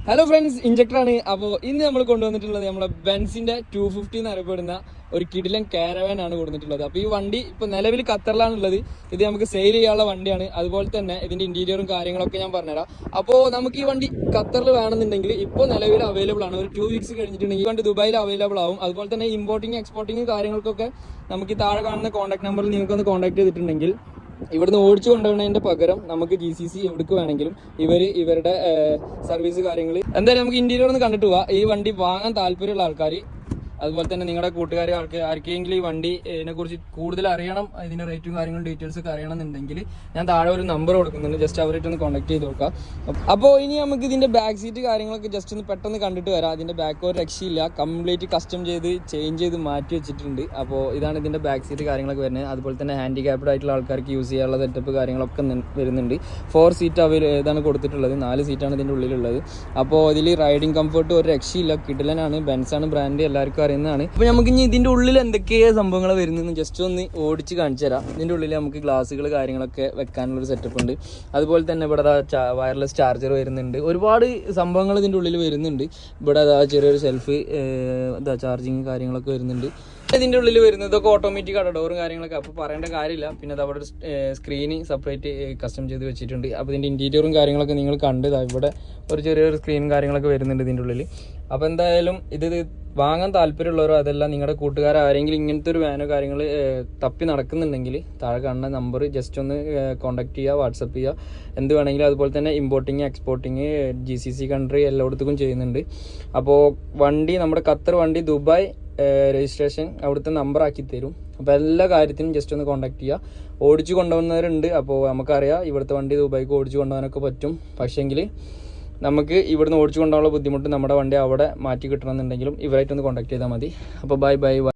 Hello friends, ഇൻജക്ടറാണ്. അപ്പോൾ ഇന്ന് നമ്മൾ കൊണ്ടുവന്നിട്ടുള്ളത് നമ്മുടെ ബെൻസിന്റെ 250 എന്ന് അറിയപ്പെടുന്ന ഒരു കിടിലൻ കാരവാൻ ആണ് കൊണ്ടുവന്നിട്ടുള്ളത്. അപ്പോൾ ഈ വണ്ടി ഇപ്പോൾ നിലവിൽ ഖത്തറിലാണുള്ളത്. ഇത് നമുക്ക് സെയിൽ ചെയ്യാനുള്ള വണ്ടിയാണ്. അതുപോലെ തന്നെ ഇതിന്റെ ഇന്റീരിയറും കാര്യങ്ങളൊക്കെ ഞാൻ പറഞ്ഞുതരാം. അപ്പോൾ നമുക്ക് ഈ വണ്ടി ഖത്തറിൽ വേണമെന്നുണ്ടെങ്കിൽ ഇപ്പോൾ നിലവിൽ അവൈലബിൾ ആണ്. ഒരു 2 വീക്സ് കഴിഞ്ഞിട്ടുണ്ടെങ്കിൽ ഈ വണ്ടി ദുബായിൽ അവൈലബിൾ ആവും. അതുപോലെ തന്നെ ഇമ്പോർട്ടിങ് എക്സ്പോർട്ടിങ് കാര്യങ്ങൾക്കൊക്കെ നമുക്ക് ഈ താഴെ കാണുന്ന കോൺടാക്ട് നമ്പറിൽ നിങ്ങൾക്കൊന്ന് കോൺടാക്ട് ചെയ്തിട്ടുണ്ടെങ്കിൽ ഇവിടുന്ന് ഓടിച്ചു കൊണ്ടുപോകുന്നതിന്റെ പകരം നമുക്ക് GCC എവിടേക്ക് വേണമെങ്കിലും ഇവരുടെ സർവീസ് കാര്യങ്ങൾ എന്തായാലും നമുക്ക് ഇന്റീരിയർ ഒന്ന് കണ്ടിട്ട് പോവാം. ഈ വണ്ടി വാങ്ങാൻ താല്പര്യമുള്ള ആൾക്കാർ, അതുപോലെ തന്നെ നിങ്ങളുടെ കൂട്ടുകാരെ ആർക്കെങ്കിലും ഈ വണ്ടി കുറിച്ച് കൂടുതൽ അറിയണം, ഇതിന്റെ റേറ്റും കാര്യങ്ങളും ഡീറ്റെയിൽസ് ഒക്കെ അറിയണമെന്നുണ്ടെങ്കിൽ ഞാൻ താഴെ ഒരു നമ്പർ കൊടുക്കുന്നുണ്ട്. ജസ്റ്റ് അവരായിട്ടൊന്ന് കോൺടാക്ട് ചെയ്ത് നോക്കാം. അപ്പോൾ ഇനി നമുക്ക് ഇതിന്റെ ബാക്ക് സീറ്റ് കാര്യങ്ങളൊക്കെ ജസ്റ്റ് ഒന്ന് പെട്ടെന്ന് കണ്ടിട്ട് വരാം. അതിന്റെ ബാക്ക് ഒരു രക്ഷയില്ല, കംപ്ലീറ്റ് കസ്റ്റം ചെയ്ത് ചേഞ്ച് ചെയ്ത് മാറ്റി വെച്ചിട്ടുണ്ട്. അപ്പോൾ ഇതാണ് ഇതിന്റെ ബാക്ക് സീറ്റ് കാര്യങ്ങളൊക്കെ വരുന്നത്. അതുപോലെ തന്നെ ഹാൻഡിക്യാപ്ഡ് ആയിട്ടുള്ള ആൾക്കാർക്ക് യൂസ് ചെയ്യാനുള്ള സെറ്റപ്പ് കാര്യങ്ങളൊക്കെ വരുന്നുണ്ട്. 4 സീറ്റ് ഇതാണ് കൊടുത്തിട്ടുള്ളത്. 4 സീറ്റാണ് ഇതിന്റെ ഉള്ളിലുള്ളത്. അപ്പോൾ ഇതിൽ റൈഡിങ് കംഫർട്ട് ഒരു രക്ഷയില്ല, കിടിലനാണ്. ബെൻസാണ് ബ്രാൻഡ്, എല്ലാവർക്കും അറിയുന്നതാണ്. അപ്പോൾ നമുക്ക് ഇനി ഇതിന്റെ ഉള്ളിൽ എന്തൊക്കെയാണ് സംഭവങ്ങൾ വരുന്നതെന്ന് ജസ്റ്റ് ഒന്ന് ഓടിച്ച് കാണിച്ചു തരാം. ഇതിന്റെ ഉള്ളിൽ നമുക്ക് ഗ്ലാസുകൾ കാര്യങ്ങളൊക്കെ വെക്കാനുള്ളൊരു സെറ്റപ്പ് ഉണ്ട്. അതുപോലെ തന്നെ ഇവിടെ വയർലെസ് ചാർജർ വരുന്നുണ്ട്. ഒരുപാട് സംഭവങ്ങൾ ഇതിന്റെ ഉള്ളിൽ വരുന്നുണ്ട്. ഇവിടെ ചെറിയൊരു സെൽഫ് ചാർജിങ് കാര്യങ്ങളൊക്കെ വരുന്നുണ്ട്. ഇതിന്റെ ഉള്ളിൽ വരുന്നതൊക്കെ ഓട്ടോമാറ്റിക് ആണ്, ഡോറും കാര്യങ്ങളൊക്കെ. അപ്പോൾ പറയേണ്ട കാര്യമില്ല. പിന്നെ അത് അവിടെ സ്ക്രീന് സെപ്പറേറ്റ് കസ്റ്റം ചെയ്ത് വെച്ചിട്ടുണ്ട്. അപ്പോൾ ഇതിന്റെ ഇന്റീരിയറും കാര്യങ്ങളൊക്കെ നിങ്ങൾ കണ്ട് ഇവിടെ ഒരു ചെറിയൊരു സ്ക്രീനും കാര്യങ്ങളൊക്കെ വരുന്നുണ്ട് ഇതിന്റെ ഉള്ളിൽ. അപ്പോൾ എന്തായാലും ഇത് വാങ്ങാൻ താല്പര്യമുള്ളവരോ അതെല്ലാം നിങ്ങളുടെ കൂട്ടുകാർ ആരെങ്കിലും ഇങ്ങനത്തെ ഒരു വാനോ കാര്യങ്ങൾ തപ്പി നടക്കുന്നുണ്ടെങ്കിൽ താഴെ കാണുന്ന നമ്പർ ജസ്റ്റ് ഒന്ന് കോൺടാക്ട് ചെയ്യുക, വാട്സപ്പ് ചെയ്യുക, എന്ത് വേണമെങ്കിലും. അതുപോലെ തന്നെ ഇമ്പോർട്ടിങ് എക്സ്പോർട്ടിങ് GCC കൺട്രി എല്ലായിടത്തും ചെയ്യുന്നുണ്ട്. അപ്പോൾ വണ്ടി നമ്മുടെ ഖത്തർ വണ്ടി ദുബായ് രജിസ്ട്രേഷൻ അവിടുത്തെ നമ്പർ ആക്കി തരും. അപ്പോൾ എല്ലാ കാര്യത്തിനും ജസ്റ്റ് ഒന്ന് കോൺടാക്ട് ചെയ്യുക. ഓടിച്ചു കൊണ്ടുപോകുന്നവരുണ്ട്. അപ്പോൾ നമുക്കറിയാം ഇവിടുത്തെ വണ്ടി ദുബായിക്ക് ഓടിച്ചു കൊണ്ടുപോകാനൊക്കെ പറ്റും. പക്ഷേങ്കിൽ നമുക്ക് ഇവിടുന്ന് ഓടിച്ചു കൊണ്ടുപോകാനുള്ള ബുദ്ധിമുട്ട് നമ്മുടെ വണ്ടി അവിടെ മാറ്റി കിട്ടണമെന്നുണ്ടെങ്കിലും ഇവരായിട്ടൊന്ന് കോൺടാക്ട് ചെയ്താൽ മതി. അപ്പോൾ ബൈ.